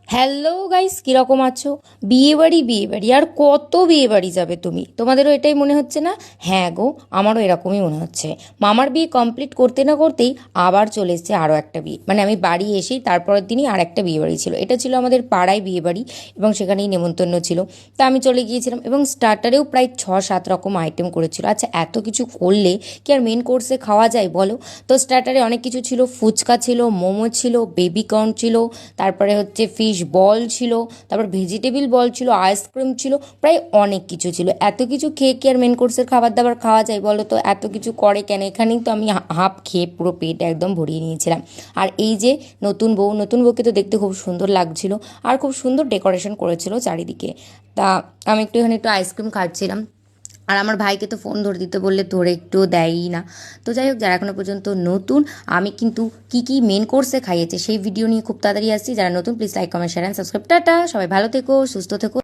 Hello guys, কিরকম আছো? বিয়ে বাড়ি আর কত বিয়ে বাড়ি যাবে তুমি? তোমাদেরও এটাই মনে হচ্ছে না? হ্যাঁ গো, আমারও এরকমই মনে হচ্ছে। মামার বিয়ে কমপ্লিট করতে না করতেই আবার চলে এসেছে আরও একটা বিয়ে, মানে আমি বাড়ি এসেই তারপরের দিনই আর একটা বিয়ে বাড়ি ছিল। এটা ছিল আমাদের পাড়ায় বিয়ে বাড়ি এবং সেখানেই নেমন্তন্ন ছিল। তা আমি চলে গিয়েছিলাম এবং স্টার্টারেও প্রায় 6-7 রকম আইটেম করেছিল। আচ্ছা, এত কিছু করলে কি আর মেন কোর্সে খাওয়া যায় বলো? তো স্টার্টারে অনেক কিছু ছিল, ফুচকা ছিল, মোমো ছিল, বেবি কর্ন ছিল, তারপরে হচ্ছে ফিশ বল ছিল, তারপর ভেজিটেবিল বল ছিল, আইসক্রিম ছিল, প্রায় অনেক কিছু ছিল। এত কিছু খেয়ে কি আর মেন কোর্সের খাবার দাবার খাওয়া যায় বলো তো? এত কিছু করে কেন? এখানেই তো আমি হাফ খেয়ে পুরো পেট একদম ভরিয়ে নিয়েছিলাম। আর এই যে নতুন বউকে তো দেখতে খুব সুন্দর লাগছিল, আর খুব সুন্দর ডেকোরেশন করেছিল চারিদিকে। তা আমি একটু আইসক্রিম খাচ্ছিলাম। আর আমার ভাইকে তো ফোন ধরে দিতে বললে ধরে একটু দেয়ই না। তো যাই হোক, যারা এখনো পর্যন্ত নতুন, আমি কিন্তু কি কি মেন কোর্সে খাইয়েছে সেই ভিডিও নিয়ে খুব তাড়াতাড়ি আসছি। যারা নতুন please like comment share and subscribe. Tata, সবাই ভালো থেকো, সুস্থ থেকো।